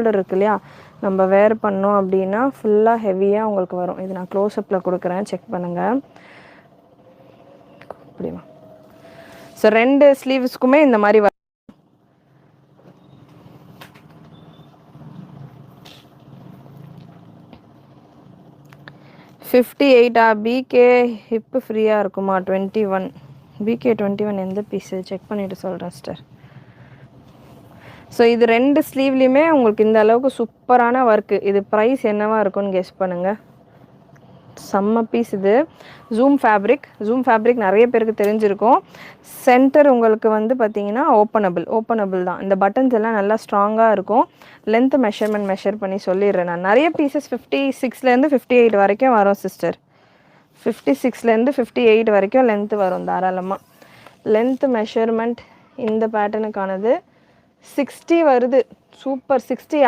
Shaped இருக்கு இல்லையா, நம்ம வேர் பண்ணோம் அப்படின்னா ஃபுல்லாக ஹெவியாக உங்களுக்கு வரும். இது நான் க்ளோஸ்அப்பில் கொடுக்குறேன், செக் பண்ணுங்கள். அப்படிமா ஸோ 2 ஸ்லீவ்ஸ்க்குமே இந்த மாதிரி வரும். $58 பிகே ஹிப்பு ஃப்ரீயாக இருக்குமா? 21 பிகே 21 எந்த பீஸு செக் பண்ணிவிட்டு சொல்கிறேன் சிஸ்டர். ஸோ இது 2 ஸ்லீவ்லேயுமே உங்களுக்கு இந்த அளவுக்கு சூப்பரான ஒர்க்கு. இது ப்ரைஸ் என்னவா இருக்குன்னு கெஸ் பண்ணுங்கள். செம்ம பீஸ் இது. ஜூம் ஃபேப்ரிக் நிறைய பேருக்கு தெரிஞ்சிருக்கும். சென்டர் உங்களுக்கு வந்து பார்த்தீங்கன்னா ஓப்பனபிள் தான். இந்த பட்டன்ஸ் எல்லாம் நல்லா ஸ்ட்ராங்காக இருக்கும். லென்த் மெஷர்மெண்ட் மெஷர் பண்ணி சொல்லிடுறேன் நான். நிறைய பீசஸ் 56லேருந்து 58 வரைக்கும் வரும் சிஸ்டர். 56லேருந்து 58 வரைக்கும் லென்த்து வரும் தாராளமாக. லென்த் மெஷர்மெண்ட் இந்த பேட்டர்னுக்கானது 60 வருது. சூப்பர். 60